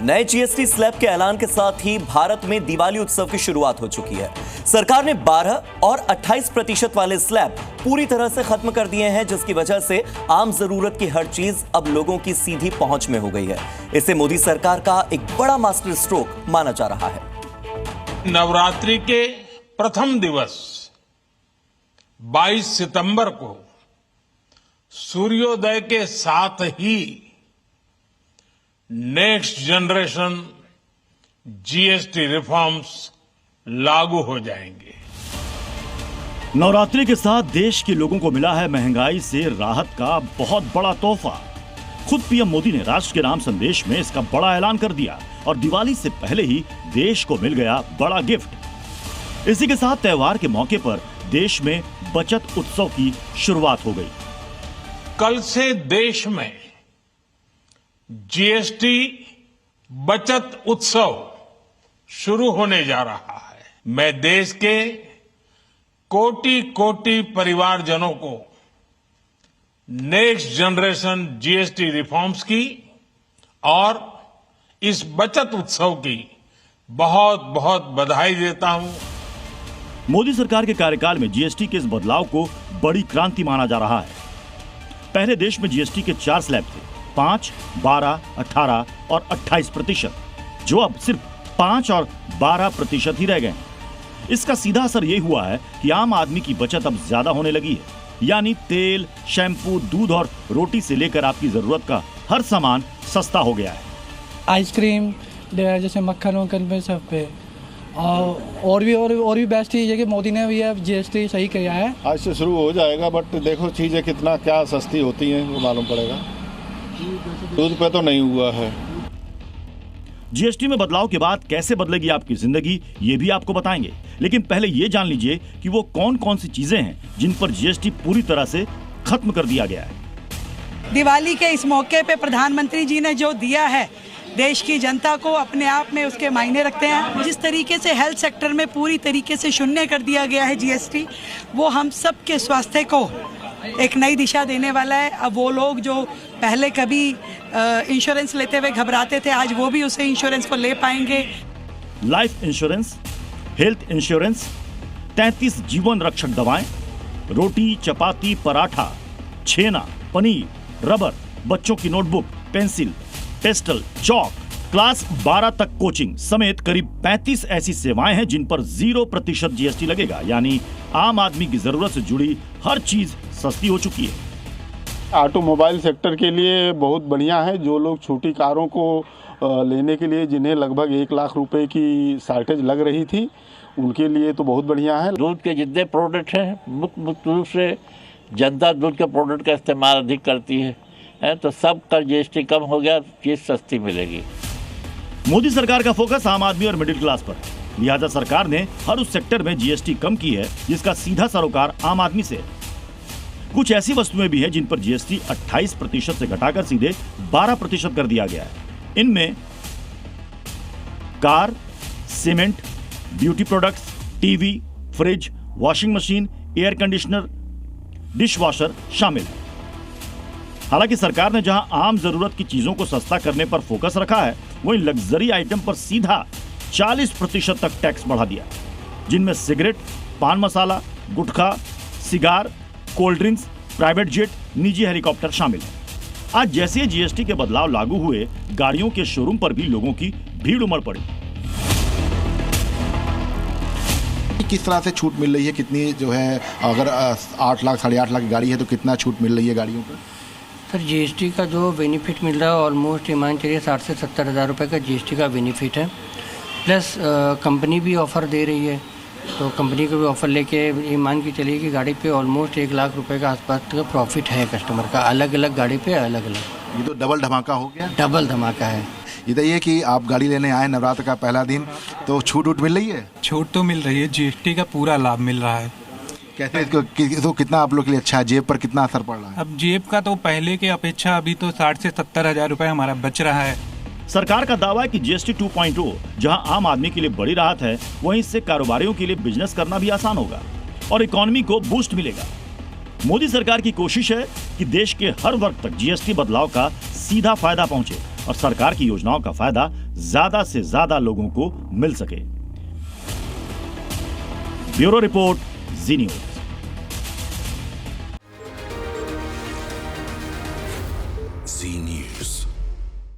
नए GST slab के ऐलान के साथ ही भारत में दिवाली उत्सव की शुरुआत हो चुकी है। सरकार ने 12 और 28% वाले स्लैब पूरी तरह से खत्म कर दिए हैं, जिसकी वजह से आम जरूरत की हर चीज अब लोगों की सीधी पहुंच में हो गई है। इसे मोदी सरकार का एक बड़ा मास्टर स्ट्रोक माना जा रहा है। नवरात्रि के प्रथम दिवस 22 सितंबर को सूर्योदय के साथ ही नेक्स्ट जनरेशन जीएसटी रिफॉर्म्स लागू हो जाएंगे। नवरात्रि के साथ देश के लोगों को मिला है महंगाई से राहत का बहुत बड़ा तोहफा। खुद पीएम मोदी ने राष्ट्र के नाम संदेश में इसका बड़ा ऐलान कर दिया और दिवाली से पहले ही देश को मिल गया बड़ा गिफ्ट। इसी के साथ त्योहार के मौके पर देश में बचत उत्सव की शुरुआत हो गई। कल से देश में जीएसटी बचत उत्सव शुरू होने जा रहा है। मैं देश के कोटि कोटि परिवारजनों को नेक्स्ट जनरेशन जीएसटी रिफॉर्म्स की और इस बचत उत्सव की बहुत बहुत बधाई देता हूं। मोदी सरकार के कार्यकाल में जीएसटी के इस बदलाव को बड़ी क्रांति माना जा रहा है। पहले देश में जीएसटी के 4 स्लैब थे, 5, 12, 18 और 28%, जो अब सिर्फ 5 और 12% ही रह गए हैं। इसका सीधा असर ये हुआ है कि आम आदमी की बचत अब ज्यादा होने लगी है, यानी तेल, शैम्पू, दूध और रोटी से लेकर आपकी जरूरत का हर सामान सस्ता हो गया है। आइसक्रीम जैसे मक्खन पे सब पे और भी बेस्ट चीज़ है कि मोदी ने भी अब जीएसटी सही किया है। आज से शुरू हो जाएगा, बट देखो चीज़ें कितना क्या सस्ती होती हैं वो मालूम पड़ेगा। दूध पे तो नहीं हुआ है। जीएसटी में बदलाव के बाद कैसे बदलेगी आपकी जिंदगी, ये भी आपको बताएंगे। लेकिन पहले ये जान लीजिए कि वो कौन कौन सी चीजें हैं जिन पर जीएसटी पूरी तरह से खत्म कर दिया गया है। दिवाली के इस मौके पे प्रधानमंत्री जी ने जो दिया है देश की जनता को, अपने आप में उसके मायने रखते हैं। जिस तरीके से हेल्थ सेक्टर में पूरी तरीके से शून्य कर दिया गया है जीएसटी, वो हम सब के स्वास्थ्य को एक नई दिशा देने वाला है। अब वो लोग जो पहले कभी इंश्योरेंस लेते हुए घबराते थे, आज वो भी उसे इंश्योरेंस को ले पाएंगे। लाइफ इंश्योरेंस, हेल्थ इंश्योरेंस, 33 जीवन रक्षक दवाएं, रोटी, चपाती, पराठा, छेना, पनीर, रबर, बच्चों की नोटबुक, पेंसिल, पेस्टल, चौक, क्लास 12 तक कोचिंग समेत करीब 35 ऐसी सेवाएं हैं जिन पर 0% जीएसटी लगेगा। यानी आम आदमी की जरूरत से जुड़ी हर चीज सस्ती हो चुकी है। ऑटोमोबाइल सेक्टर के लिए बहुत बढ़िया है। जो लोग छोटी कारों को लेने के लिए जिन्हें लगभग 1 लाख रुपए की शॉर्टेज लग रही थी, उनके लिए तो बहुत बढ़िया है। दूध के जितने प्रोडक्ट हैं मुख्य रूप से जनता दूध के प्रोडक्ट का इस्तेमाल अधिक करती है, तो सब का जीएसटी कम हो गया, चीज सस्ती मिलेगी। मोदी सरकार का फोकस आम आदमी और मिडिल क्लास पर, लिहाजा सरकार ने हर उस सेक्टर में जीएसटी कम की है जिसका सीधा सरोकार आम आदमी से है। कुछ ऐसी वस्तुएं भी हैं जिन पर जीएसटी 28% से घटाकर सीधे 12% कर दिया गया है। इनमें car, cement, beauty products, TV, fridge, washing machine, air conditioner, dishwasher शामिल है। हालांकि सरकार ने जहां आम जरूरत की चीजों को सस्ता करने पर फोकस रखा है, वहीं लग्जरी आइटम पर सीधा 40% तक टैक्स बढ़ा दिया, जिनमें cigarette, paan masala, gutkha, cigar, cold drinks, private jet, निजी हेलीकॉप्टर शामिल है। आज जैसे ही जीएसटी के बदलाव लागू हुए, गाड़ियों के शोरूम पर भी लोगों की भीड़ उमड़ पड़ी। किस तरह से छूट मिल रही है, कितनी जो है, अगर 8 लाख 8.5 लाख की गाड़ी है तो कितना छूट मिल रही है गाड़ियों पर? सर जीएसटी का जो बेनिफिट मिल रहा है ऑलमोस्ट मान चलिए 60 से 70 हज़ार रुपये का जीएसटी का बेनिफिट है। प्लस कंपनी भी ऑफ़र दे रही है, तो कंपनी को भी ऑफ़र लेके ये मान के चलिए कि गाड़ी पे ऑलमोस्ट 1 लाख रुपए का आसपास का प्रॉफिट है कस्टमर का, अलग अलग गाड़ी पे अलग अलग। ये तो डबल धमाका हो गया। डबल धमाका है। ये कि आप गाड़ी लेने आए नवरात्र का पहला दिन, तो छूट उठ मिल रही है? छूट तो मिल रही है, जीएसटी का पूरा लाभ मिल रहा है। कहते तो कितना आप लोग के लिए अच्छा है, जेब पर कितना असर पड़ रहा है? अब जेब का तो पहले के अपेक्षा अभी तो 60 से 70 हज़ार रुपये हमारा बच रहा है। सरकार का दावा है कि जीएसटी 2.0 जहां आम आदमी के लिए बड़ी राहत है, वहीं इससे कारोबारियों के लिए बिजनेस करना भी आसान होगा और इकोनॉमी को बूस्ट मिलेगा। मोदी सरकार की कोशिश है कि देश के हर वर्ग तक जीएसटी बदलाव का सीधा फायदा पहुंचे और सरकार की योजनाओं का फायदा ज्यादा से ज्यादा लोगों को मिल सके। ब्यूरो रिपोर्ट, जी न्यूज। जी न्यूज।